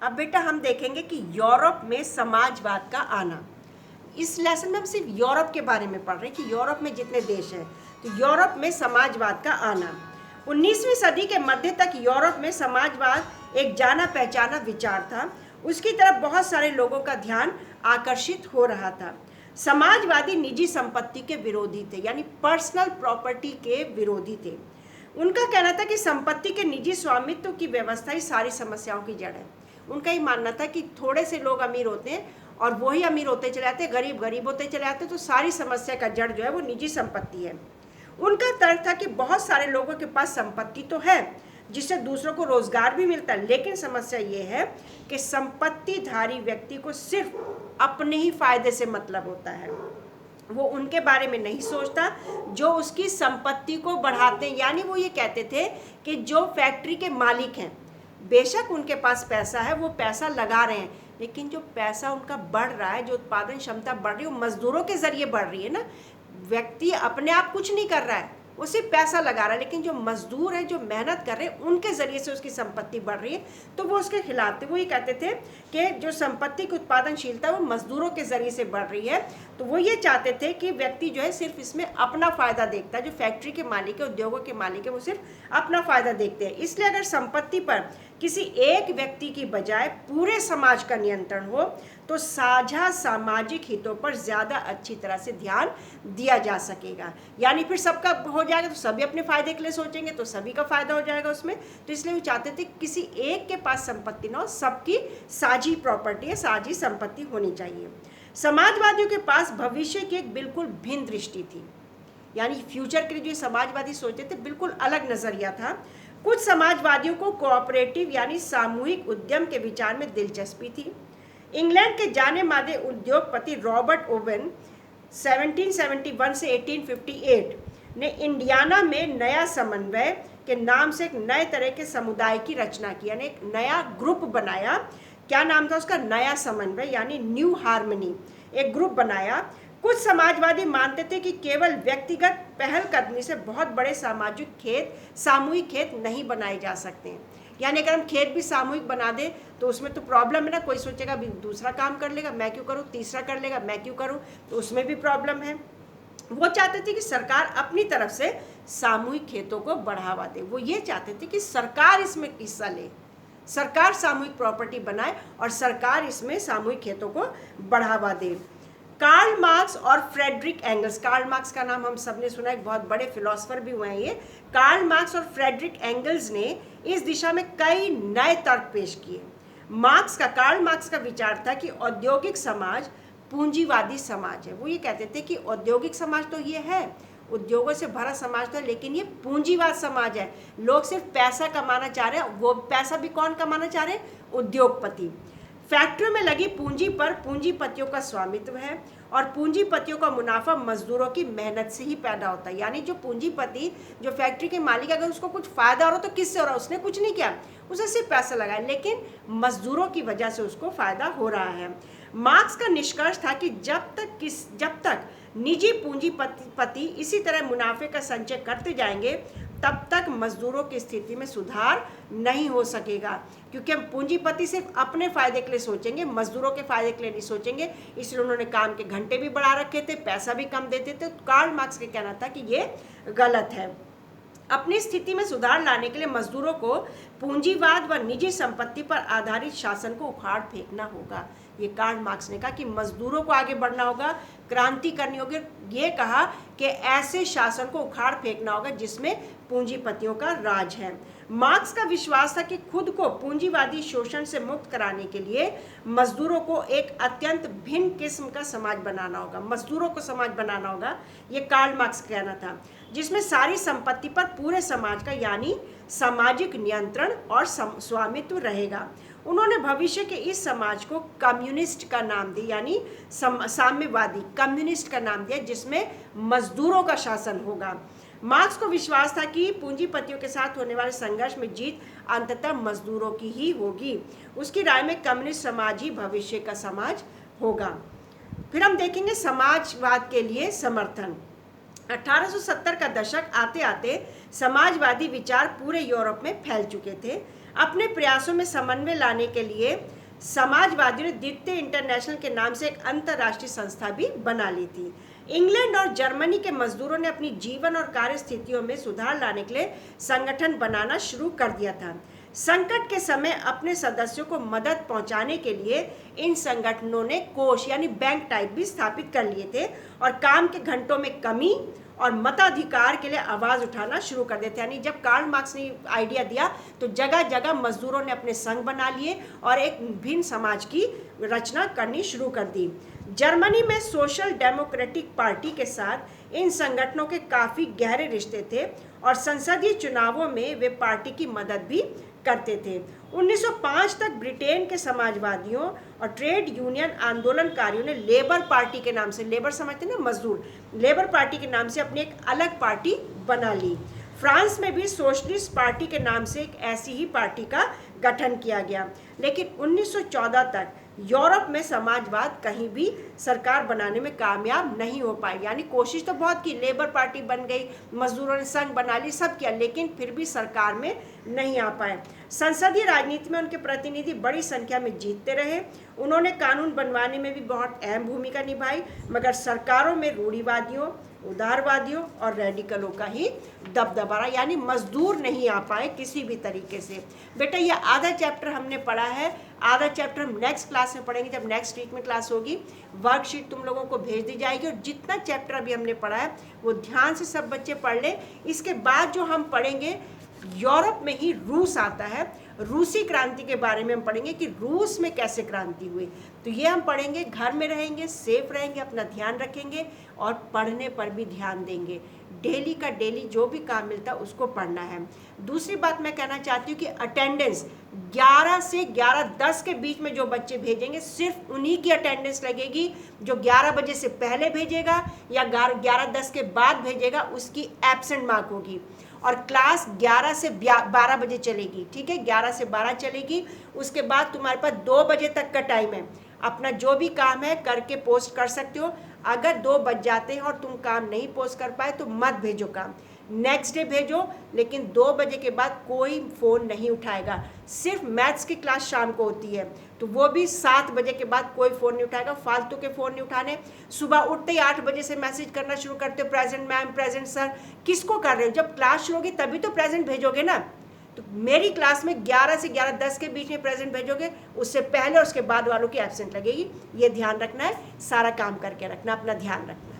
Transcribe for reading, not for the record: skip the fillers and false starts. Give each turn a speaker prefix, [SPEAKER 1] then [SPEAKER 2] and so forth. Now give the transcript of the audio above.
[SPEAKER 1] अब बेटा हम देखेंगे कि यूरोप में समाजवाद का आना। इस लेसन में हम सिर्फ यूरोप के बारे में पढ़ रहे हैं कि यूरोप में जितने देश हैं, तो यूरोप में समाजवाद का आना। 19वीं सदी के मध्य तक यूरोप में समाजवाद एक जाना पहचाना विचार था। उसकी तरफ बहुत सारे लोगों का ध्यान आकर्षित हो रहा था। समाजवादी निजी संपत्ति के विरोधी थे, यानी पर्सनल प्रॉपर्टी के विरोधी थे। उनका कहना था कि संपत्ति के निजी स्वामित्व की व्यवस्था ही सारी समस्याओं की जड़ है। उनका ही मानना था कि थोड़े से लोग अमीर होते हैं और वही अमीर होते चले जाते, गरीब गरीब होते चले जाते, तो सारी समस्या का जड़ जो है वो निजी संपत्ति है। उनका तर्क था कि बहुत सारे लोगों के पास संपत्ति तो है जिससे दूसरों को रोजगार भी मिलता है, लेकिन समस्या ये है कि संपत्तिधारी व्यक्ति को सिर्फ अपने ही फायदे से मतलब होता है। वो उनके बारे में नहीं सोचता जो उसकी संपत्ति को बढ़ाते हैं। यानी वो ये कहते थे कि जो फैक्ट्री के मालिक हैं, बेशक उनके पास पैसा है, वो पैसा लगा रहे हैं, लेकिन जो पैसा उनका बढ़ रहा है, जो उत्पादन क्षमता बढ़ रही है, वो मजदूरों के जरिए बढ़ रही है ना। व्यक्ति अपने आप कुछ नहीं कर रहा है, वो सिर्फ पैसा लगा रहा है, लेकिन जो मजदूर है, जो मेहनत कर रहे हैं, उनके जरिए से उसकी संपत्ति बढ़ रही है, तो वो उसके खिलाफ थे। वो ये कहते थे कि जो संपत्ति की उत्पादनशीलता वो मजदूरों के जरिए से बढ़ रही है। तो वो ये चाहते थे कि व्यक्ति जो है सिर्फ इसमें अपना फायदा देखता है। जो फैक्ट्री के मालिक है, उद्योगों के मालिक है, वो सिर्फ अपना फायदा देखते हैं। इसलिए अगर संपत्ति पर किसी एक व्यक्ति की बजाय पूरे समाज का नियंत्रण हो तो साझा सामाजिक हितों पर ज़्यादा अच्छी तरह से ध्यान दिया जा सकेगा। यानी फिर सबका हो जाएगा, तो सभी अपने फायदे के लिए सोचेंगे, तो सभी का फायदा हो जाएगा उसमें। तो इसलिए वो चाहते थे किसी एक के पास संपत्ति ना हो, सबकी साझी प्रॉपर्टी है, साझी संपत्ति होनी चाहिए। समाजवादियों के पास भविष्य की एक बिल्कुल भिन्न दृष्टि थी, यानी फ्यूचर के लिए जो समाजवादी सोचते थे बिल्कुल अलग नजरिया था। कुछ समाजवादियों को कोऑपरेटिव यानी सामूहिक उद्यम के विचार में दिलचस्पी थी। इंग्लैंड के जाने माने उद्योगपति रॉबर्ट ओवन 1771 से 1858 ने इंडियाना में नया समन्वय के नाम से एक नए तरह के समुदाय की रचना की, यानी एक नया ग्रुप बनाया। क्या नाम था उसका? नया समन्वय, यानी न्यू हार्मनी। एक ग्रुप बनाया। कुछ समाजवादी मानते थे कि केवल व्यक्तिगत पहलकदमी से बहुत बड़े सामूहिक खेत नहीं बनाए जा सकते हैं। यानी अगर हम खेत भी सामूहिक बना दें तो उसमें तो प्रॉब्लम है ना, कोई सोचेगा भी दूसरा काम कर लेगा, मैं क्यों करूं, तीसरा कर लेगा, मैं क्यों करूं, तो उसमें भी प्रॉब्लम है। वो चाहते थे कि सरकार अपनी तरफ से सामूहिक खेतों को बढ़ावा दे। वो ये चाहते थे कि सरकार इसमें हिस्सा ले, सरकार सामूहिक प्रॉपर्टी बनाए और सरकार इसमें सामूहिक खेतों को बढ़ावा दे। कार्ल मार्क्स और फ्रेडरिक एंगल्स, कार्ल मार्क्स का नाम हम सबने सुना है, बहुत बड़े फिलोसोफर भी हुए हैं ये। कार्ल मार्क्स और फ्रेडरिक एंगल्स ने इस दिशा में कई नए तर्क पेश किए। कार्ल मार्क्स का विचार था कि औद्योगिक समाज पूंजीवादी समाज है। वो ये कहते थे कि औद्योगिक समाज तो ये है, उद्योगों से भरा समाज तो है, लेकिन ये पूंजीवाद समाज है। लोग सिर्फ पैसा कमाना चाह रहे हैं। वो पैसा भी कौन कमाना चाह रहे हैं? उद्योगपति। फैक्ट्रियों में लगी पूंजी पर पूंजीपतियों का स्वामित्व है और पूंजीपतियों का मुनाफा मजदूरों की मेहनत से ही पैदा होता है। यानी जो पूंजीपति, जो फैक्ट्री के मालिक, अगर उसको कुछ फायदा हो रहा तो किससे हो रहा है? उसने कुछ नहीं किया, उसे सिर्फ पैसा लगाया, लेकिन मजदूरों की वजह से उसको फायदा हो रहा है। मार्क्स का निष्कर्ष था कि जब तक निजी पूंजीपति इसी तरह मुनाफे का संचय करते जाएंगे तब तक मजदूरों की स्थिति में सुधार नहीं हो सकेगा, क्योंकि हम पूंजीपति सिर्फ अपने फायदे के लिए सोचेंगे, मजदूरों के फायदे के लिए नहीं सोचेंगे। इसलिए उन्होंने काम के घंटे भी बढ़ा रखे थे, पैसा भी कम देते थे। तो कार्ल मार्क्स का कहना था कि ये गलत है। अपनी स्थिति में सुधार लाने के लिए मजदूरों को पूंजीवाद व निजी संपत्ति पर आधारित शासन को उखाड़ फेंकना होगा। ये कार्ल मार्क्स ने कहा कि मजदूरों को आगे बढ़ना होगा, क्रांति करनी होगी। ये कहा कि ऐसे शासन को उखाड़ फेंकना होगा जिसमें पूंजीपतियों का राज है। मार्क्स का विश्वास था कि खुद को पूंजीवादी शोषण से मुक्त कराने के लिए मजदूरों को एक अत्यंत भिन्न किस्म का समाज बनाना होगा। मजदूरों को समाज बनाना होगा, ये कार्ल मार्क्स का कहना था, जिसमें सारी संपत्ति पर पूरे समाज का यानी सामाजिक नियंत्रण और स्वामित्व रहेगा। उन्होंने भविष्य के इस समाज को कम्युनिस्ट का नाम दिया, यानी साम्यवादी कम्युनिस्ट का नाम दिया, जिसमें मजदूरों का शासन होगा। मार्क्स को विश्वास था कि पूंजीपतियों के साथ होने वाले संघर्ष में जीत अंततः मजदूरों की ही होगी। उसकी राय में कम्युनिस्ट समाज ही भविष्य का समाज होगा। फिर हम देखेंगे समाजवाद के लिए समर्थन। 1870 का दशक आते आते समाजवादी विचार पूरे यूरोप में फैल चुके थे। अपने प्रयासों में समन्वय लाने के लिए समाजवादियों ने द्वितीय इंटरनेशनल के नाम से एक अंतर्राष्ट्रीय संस्था भी बना ली थी। इंग्लैंड और जर्मनी के मजदूरों ने अपनी जीवन और कार्य स्थितियों में सुधार लाने के लिए संगठन बनाना शुरू कर दिया था। संकट के समय अपने सदस्यों को मदद पहुंचाने के लिए इन संगठनों ने कोष यानी बैंक टाइप भी स्थापित कर लिए थे और काम के घंटों में कमी और मताधिकार के लिए आवाज़ उठाना शुरू कर देते। यानी जब कार्ल मार्क्स ने आइडिया दिया तो जगह जगह मजदूरों ने अपने संघ बना लिए और एक भिन्न समाज की रचना करनी शुरू कर दी। जर्मनी में सोशल डेमोक्रेटिक पार्टी के साथ इन संगठनों के काफ़ी गहरे रिश्ते थे और संसदीय चुनावों में वे पार्टी की मदद भी करते थे। 1905 तक ब्रिटेन के समाजवादियों और ट्रेड यूनियन आंदोलनकारियों ने लेबर पार्टी के नाम से, लेबर समझते ना मजदूर, लेबर पार्टी के नाम से अपनी एक अलग पार्टी बना ली। फ्रांस में भी सोशलिस्ट पार्टी के नाम से एक ऐसी ही पार्टी का गठन किया गया। लेकिन 1914 तक यूरोप में समाजवाद कहीं भी सरकार बनाने में कामयाब नहीं हो पाई। यानी कोशिश तो बहुत की, लेबर पार्टी बन गई, मजदूरों ने संघ बना ली, सब किया, लेकिन फिर भी सरकार में नहीं आ पाए। संसदीय राजनीति में उनके प्रतिनिधि बड़ी संख्या में जीतते रहे। उन्होंने कानून बनवाने में भी बहुत अहम भूमिका निभाई, मगर सरकारों में रूढ़िवादियों, उदारवादियों और रेडिकलों का ही दबदबा रहा। यानी मजदूर नहीं आ पाए किसी भी तरीके से। बेटा ये आधा चैप्टर हमने पढ़ा है, आधा चैप्टर हम नेक्स्ट क्लास में पढ़ेंगे जब नेक्स्ट वीक में क्लास होगी। वर्कशीट तुम लोगों को भेज दी जाएगी और जितना चैप्टर अभी हमने पढ़ा है वो ध्यान से सब बच्चे पढ़ लें। इसके बाद जो हम पढ़ेंगे, यूरोप में ही रूस आता है, रूसी क्रांति के बारे में हम पढ़ेंगे कि रूस में कैसे क्रांति हुई। तो ये हम पढ़ेंगे, घर में रहेंगे, सेफ रहेंगे, अपना ध्यान रखेंगे और पढ़ने पर भी ध्यान देंगे। डेली का डेली जो भी काम मिलता है उसको पढ़ना है। दूसरी बात मैं कहना चाहती हूँ कि अटेंडेंस 11 से 11:10 के बीच में जो बच्चे भेजेंगे सिर्फ उन्हीं की अटेंडेंस लगेगी। जो 11 बजे से पहले भेजेगा या 11:10 के बाद भेजेगा उसकी एब्सेंट मार्क होगी। और क्लास 11 से 12 बजे चलेगी, ठीक है, 11 से 12 चलेगी। उसके बाद तुम्हारे पास 2 बजे तक का टाइम है, अपना जो भी काम है करके पोस्ट कर सकते हो। अगर 2 बज जाते हैं और तुम काम नहीं पोस्ट कर पाए तो मत भेजो काम, नेक्स्ट डे भेजो, लेकिन 2 बजे के बाद कोई फ़ोन नहीं उठाएगा। सिर्फ मैथ्स की क्लास शाम को होती है तो वो भी 7 बजे के बाद कोई फ़ोन नहीं उठाएगा, फालतू के फ़ोन नहीं उठाने। सुबह उठते ही 8 बजे से मैसेज करना शुरू करते हो, प्रेजेंट मैम, प्रेजेंट सर। किसको कर रहे हो? जब क्लास शुरू होगी तभी तो प्रेजेंट भेजोगे ना। तो मेरी क्लास में 11 से 11:10 के बीच में प्रेजेंट भेजोगे, उससे पहले और उसके बाद वालों की एब्सेंट लगेगी। ये ध्यान रखना है, सारा काम करके रखना, अपना ध्यान रखना।